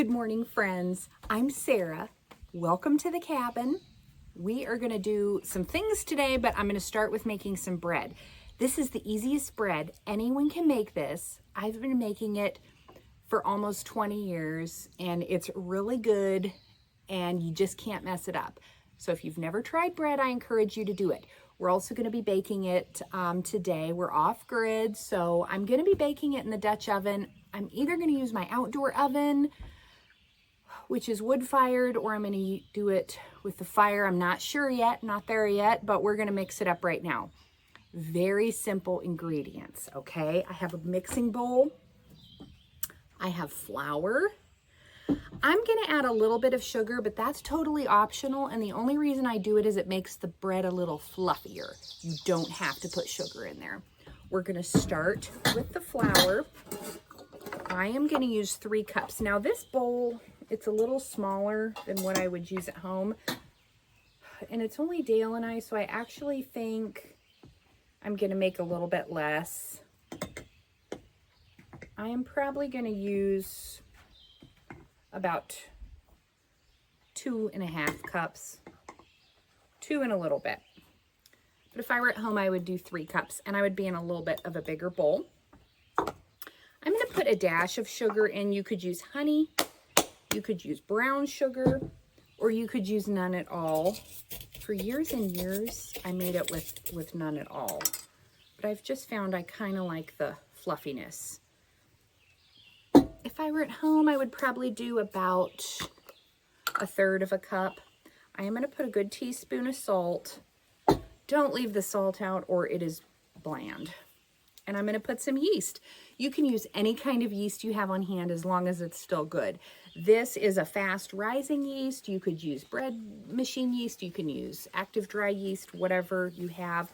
Good morning, friends. I'm Sarah. Welcome to the cabin. We are going to do some things today, but I'm going to start with making some bread. This is the easiest bread. Anyone can make this. I've been making it for almost 20 years, and it's really good, and you just can't mess it up. So if you've never tried bread, I encourage you to do it. We're also going to be baking it today. We're off grid, so I'm going to be baking it in the Dutch oven. I'm either going to use my outdoor oven, which is wood fired, or I'm going to do it with the fire. I'm not sure yet, not there yet, but we're going to mix it up right now. Very simple ingredients, okay? I have a mixing bowl. I have flour. I'm going to add a little bit of sugar, but that's totally optional, and the only reason I do it is it makes the bread a little fluffier. You don't have to put sugar in there. We're going to start with the flour. I am going to use 3 cups. Now this bowl, it's a little smaller than what I would use at home, and it's only Dale and I, so I actually think I'm going to make a little bit less. I am probably going to use about 2.5 cups, 2 and a little bit. But if I were at home, I would do 3 cups, and I would be in a little bit of a bigger bowl. I'm going to put a dash of sugar in. You could use honey, you could use brown sugar, or you could use none at all. For years and years, I made it with none at all. But I've just found I kind of like the fluffiness. If I were at home, I would probably do about 1/3 of a cup. I am going to put a good teaspoon of salt. Don't leave the salt out or it is bland. And I'm going to put some yeast. You can use any kind of yeast you have on hand as long as it's still good. This is a fast rising yeast. You could use bread machine yeast. You can use active dry yeast, whatever you have.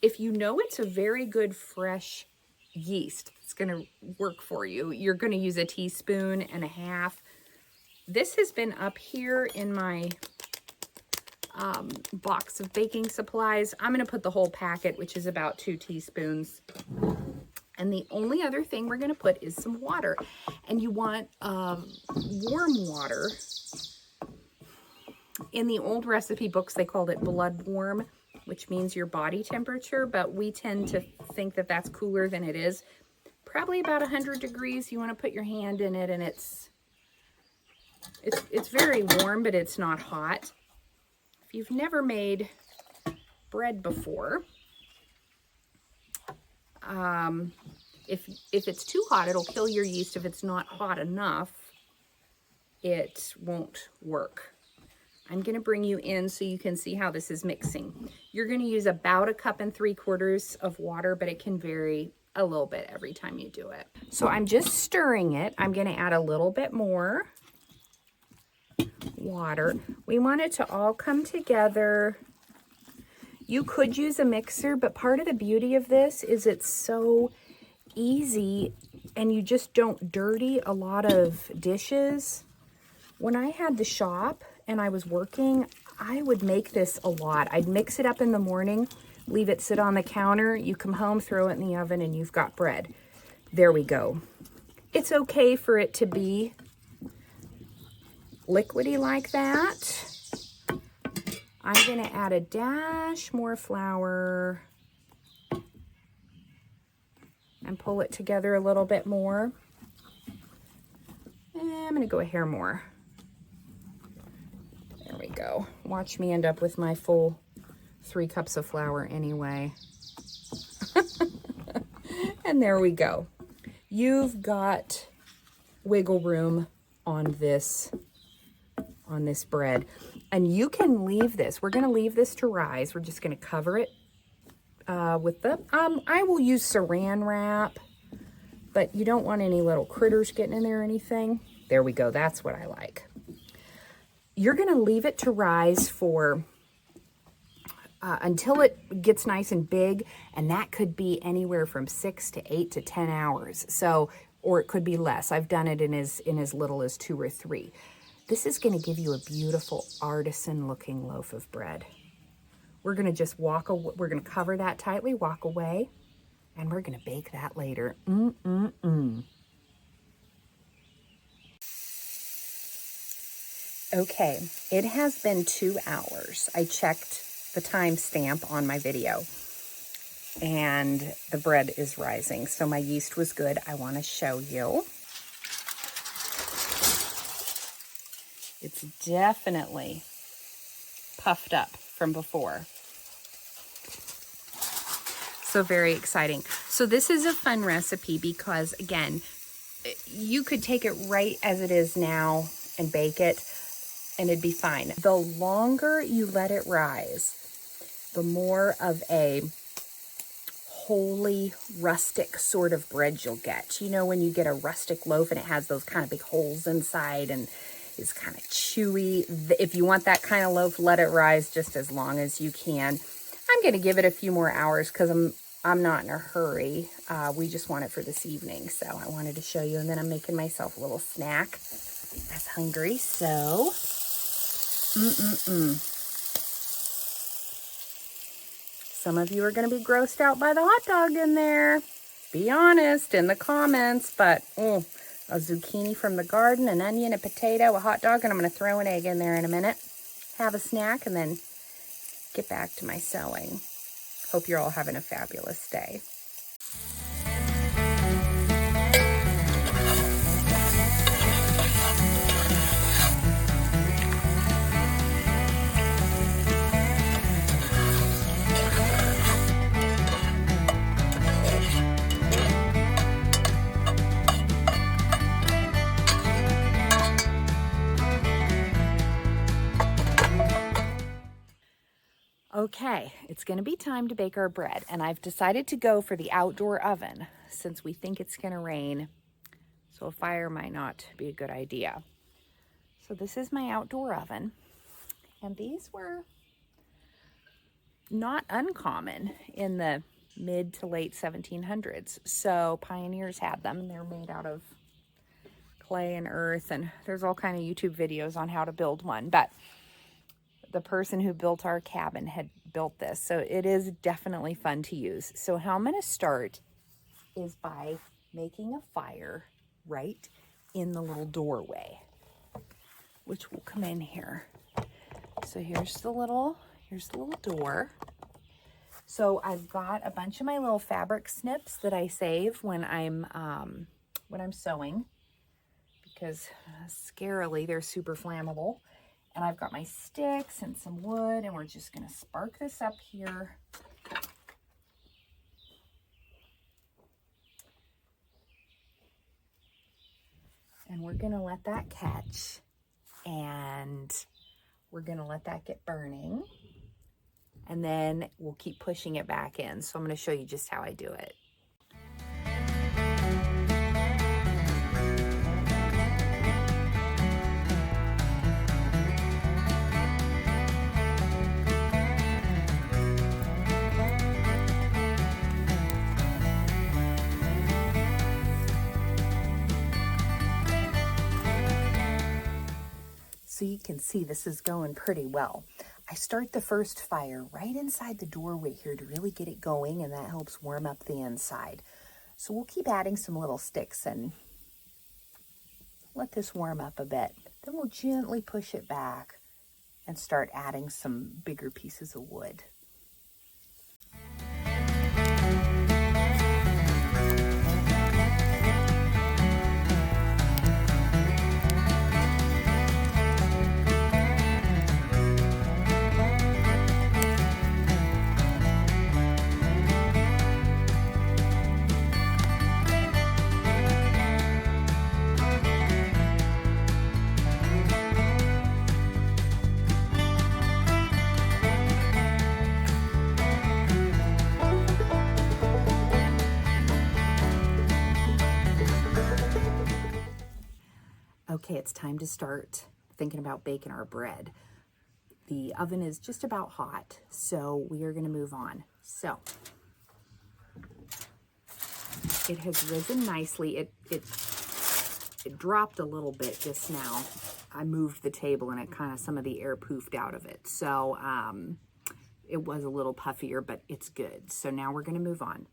If you know it's a very good fresh yeast, it's going to work for you. You're going to use 1.5 teaspoons. This has been up here in my box of baking supplies. I'm going to put the whole packet, which is about 2 teaspoons. And the only other thing we're going to put is some water. And you want warm water. In the old recipe books, they called it blood warm, which means your body temperature, but we tend to think that that's cooler than it is. Probably about 100 degrees. You want to put your hand in it, and it's very warm, but it's not hot. If you've never made bread before, if it's too hot, it'll kill your yeast. If it's not hot enough, it won't work. I'm going to bring you in so you can see how this is mixing. You're going to use about 1.75 cups of water, but it can vary a little bit every time you do it. So I'm just stirring it. I'm going to add a little bit more water. We want it to all come together. You could use a mixer, but part of the beauty of this is it's so easy and you just don't dirty a lot of dishes. When I had the shop and I was working, I would make this a lot. I'd mix it up in the morning, leave it sit on the counter. You come home, throw it in the oven, and you've got bread. There we go. It's okay for it to be liquidy like that. I'm going to add a dash more flour and pull it together a little bit more. And I'm going to go a hair more. There we go. Watch me end up with my full 3 cups of flour anyway. And there we go. You've got wiggle room on this bread. And you can leave this. We're going to leave this to rise. We're just going to cover it with the, I will use saran wrap, but you don't want any little critters getting in there or anything. There we go. That's what I like. You're going to leave it to rise for until it gets nice and big, and that could be anywhere from 6 to 8 to 10 hours. So, or it could be less. I've done it in as little as 2 or 3. This is going to give you a beautiful artisan-looking loaf of bread. We're going to just we're going to cover that tightly, walk away, and we're going to bake that later. Okay, it has been 2 hours. I checked the timestamp on my video and the bread is rising. So my yeast was good. I want to show you. It's definitely puffed up from before. So very exciting. So this is a fun recipe because, again, you could take it right as it is now and bake it and it'd be fine. The longer you let it rise, the more of a holy, rustic sort of bread you'll get. You know, when you get a rustic loaf and it has those kind of big holes inside and is kind of chewy. If you want that kind of loaf, let it rise just as long as you can. I'm going to give it a few more hours because I'm not in a hurry. We just want it for this evening, so I wanted to show you. And then I'm making myself a little snack. I was hungry, so some of you are going to be grossed out by the hot dog in there. Be honest in the comments, but a zucchini from the garden, an onion, a potato, a hot dog, and I'm going to throw an egg in there in a minute. Have a snack and then get back to my sewing. Hope you're all having a fabulous day. Okay, it's going to be time to bake our bread, and I've decided to go for the outdoor oven since we think it's going to rain, so a fire might not be a good idea. So this is my outdoor oven, and these were not uncommon in the mid to late 1700s. So pioneers had them, and they're made out of clay and earth, and there's all kind of YouTube videos on how to build one, but the person who built our cabin had built this, so it is definitely fun to use. So how I'm going to start is by making a fire right in the little doorway, which will come in here. So here's the little door. So I've got a bunch of my little fabric snips that I save when I'm sewing, because scarily they're super flammable. And I've got my sticks and some wood, and we're just going to spark this up here. And we're going to let that catch, and we're going to let that get burning. And then we'll keep pushing it back in. So I'm going to show you just how I do it. So you can see this is going pretty well. I start the first fire right inside the doorway here to really get it going, and that helps warm up the inside. So we'll keep adding some little sticks and let this warm up a bit. Then we'll gently push it back and start adding some bigger pieces of wood. Okay, it's time to start thinking about baking our bread. The oven is just about hot, so we are going to move on. So it has risen nicely. It dropped a little bit just now. I moved the table and it kind of, some of the air poofed out of it. So it was a little puffier, but it's good. So now we're going to move on.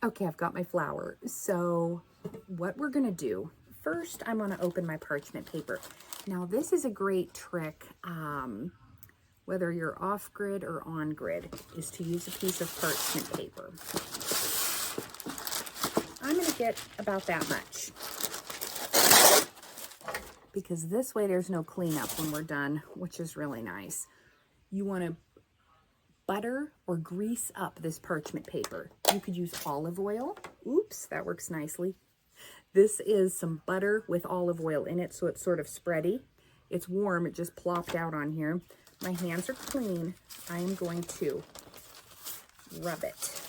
Okay, I've got my flour. So what we're going to do first I'm going to open my parchment paper. Now this is a great trick, whether you're off grid or on grid, is to use a piece of parchment paper. I'm going to get about that much, because this way there's no cleanup when we're done, which is really nice. You want to butter or grease up this parchment paper. You could use olive oil. Oops, that works nicely. This is some butter with olive oil in it, so it's sort of spready. It's warm, it just plopped out on here. My hands are clean. I am going to rub it.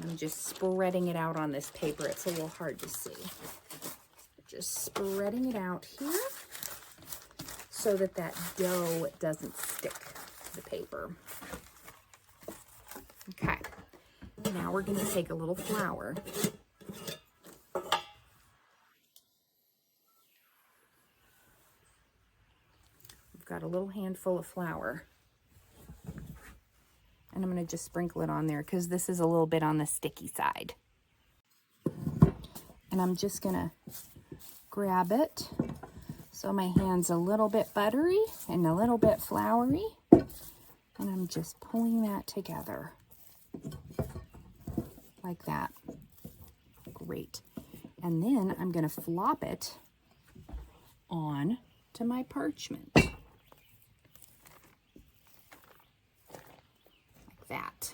I'm just spreading it out on this paper. It's a little hard to see. Just spreading it out here so that that dough doesn't stick to the paper. Okay, now we're going to take a little flour. We've got a little handful of flour. And I'm going to just sprinkle it on there because this is a little bit on the sticky side. And I'm just going to grab it so my hand's a little bit buttery and a little bit floury. And I'm just pulling that together like that. Great. And then I'm going to flop it on to my parchment. That.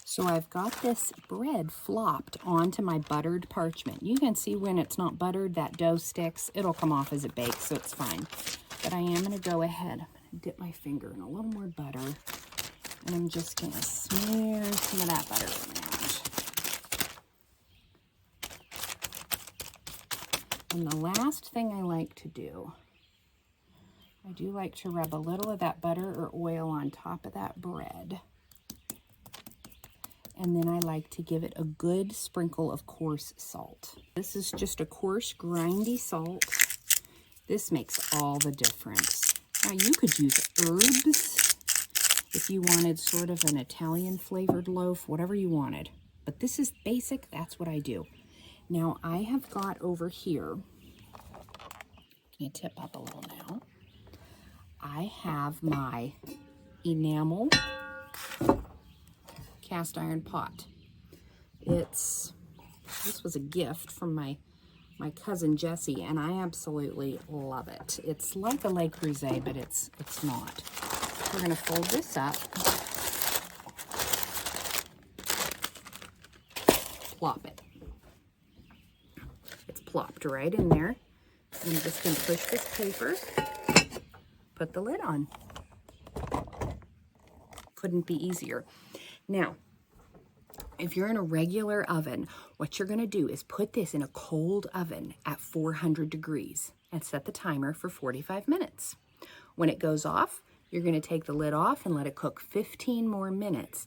So I've got this bread flopped onto my buttered parchment. You can see when it's not buttered, that dough sticks. It'll come off as it bakes, so it's fine. But I am going to go ahead. I'm going to dip my finger in a little more butter, and I'm just going to smear some of that butter around. And the last thing I like to do, I do like to rub a little of that butter or oil on top of that bread. And then I like to give it a good sprinkle of coarse salt. This is just a coarse, grindy salt. This makes all the difference. Now you could use herbs if you wanted sort of an Italian flavored loaf, whatever you wanted. But this is basic, that's what I do. Now I have got over here, can you tip up a little now? I have my enamel cast iron pot. This was a gift from my cousin Jessie, and I absolutely love it. It's like a Le Creuset, but it's not. We're going to fold this up, plop it. It's plopped right in there. I'm just going to push this paper, put the lid on. Couldn't be easier. Now, if you're in a regular oven, what you're going to do is put this in a cold oven at 400 degrees and set the timer for 45 minutes. When it goes off, you're going to take the lid off and let it cook 15 more minutes,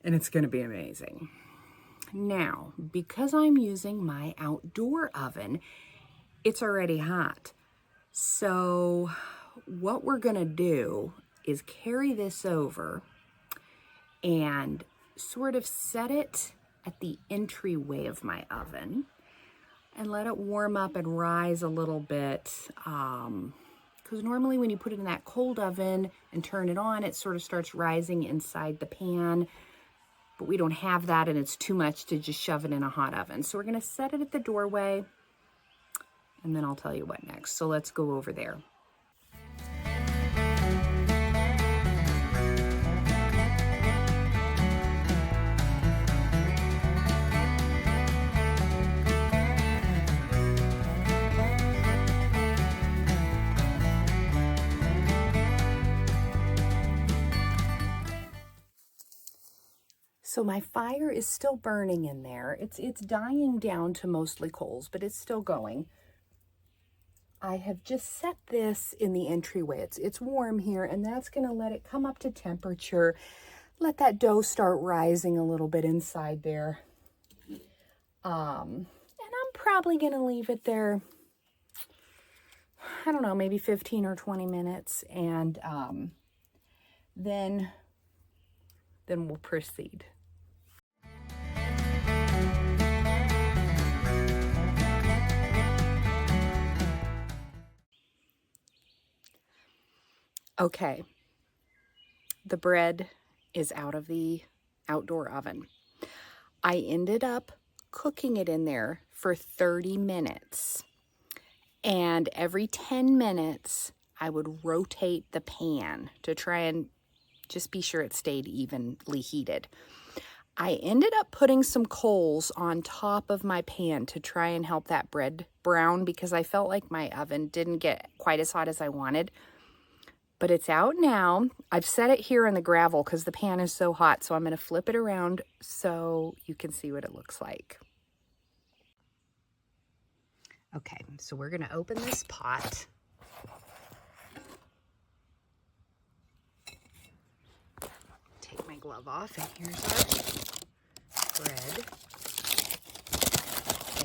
and it's going to be amazing. Now, because I'm using my outdoor oven, it's already hot. So what we're going to do is carry this over and sort of set it at the entryway of my oven and let it warm up and rise a little bit. Because normally when you put it in that cold oven and turn it on, it sort of starts rising inside the pan. But we don't have that, and it's too much to just shove it in a hot oven. So we're going to set it at the doorway, and then I'll tell you what next. So let's go over there. So my fire is still burning in there. It's dying down to mostly coals, but it's still going. I have just set this in the entryway. It's warm here, and that's going to let it come up to temperature. Let that dough start rising a little bit inside there. And I'm probably going to leave it there, I don't know, maybe 15 or 20 minutes, and then we'll proceed. Okay, the bread is out of the outdoor oven. I ended up cooking it in there for 30 minutes. And every 10 minutes, I would rotate the pan to try and just be sure it stayed evenly heated. I ended up putting some coals on top of my pan to try and help that bread brown because I felt like my oven didn't get quite as hot as I wanted. But it's out now. I've set it here in the gravel because the pan is so hot, so I'm going to flip it around so you can see what it looks like. Okay, so we're going to open this pot. Take my glove off, and here's our bread.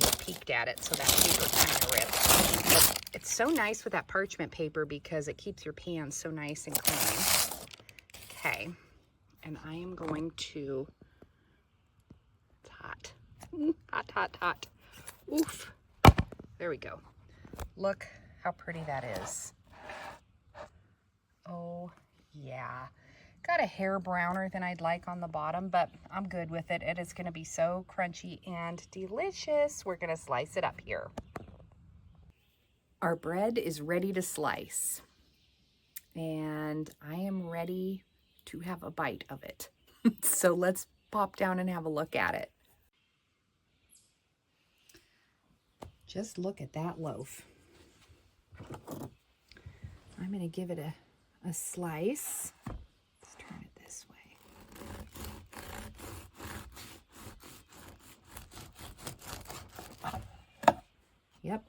I peeked at it, so that paper kind of ripped. But it's so nice with that parchment paper because it keeps your pan so nice and clean. Okay, and I am going to, it's hot. Hot, hot, hot. Oof. There we go. Look how pretty that is. Oh, yeah. Got a hair browner than I'd like on the bottom, but I'm good with it. It is going to be so crunchy and delicious. We're going to slice it up here. Our bread is ready to slice, and I am ready to have a bite of it. So let's pop down and have a look at it. Just look at that loaf. I'm going to give it a slice. Let's turn it this way. Yep.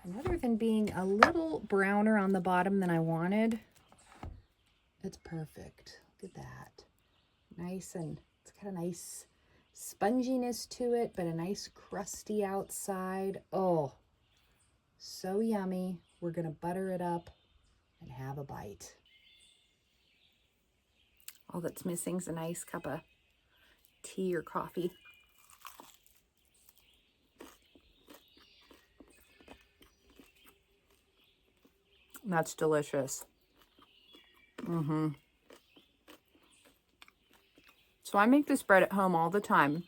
And other than being a little browner on the bottom than I wanted, it's perfect. Look at that. Nice, and it's got a nice sponginess to it, but a nice crusty outside. Oh, so yummy. We're going to butter it up and have a bite. All that's missing is a nice cup of tea or coffee. That's delicious. So I make this bread at home all the time.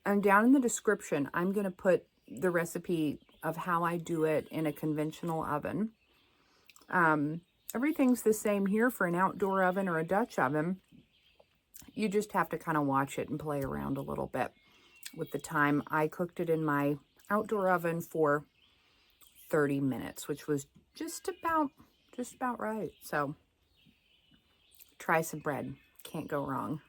And down in the description, I'm going to put the recipe of how I do it in a conventional oven. Everything's the same here for an outdoor oven or a Dutch oven. You just have to kind of watch it and play around a little bit with the time. I cooked it in my outdoor oven for 30 minutes, which was just about right. So try some bread. Can't go wrong.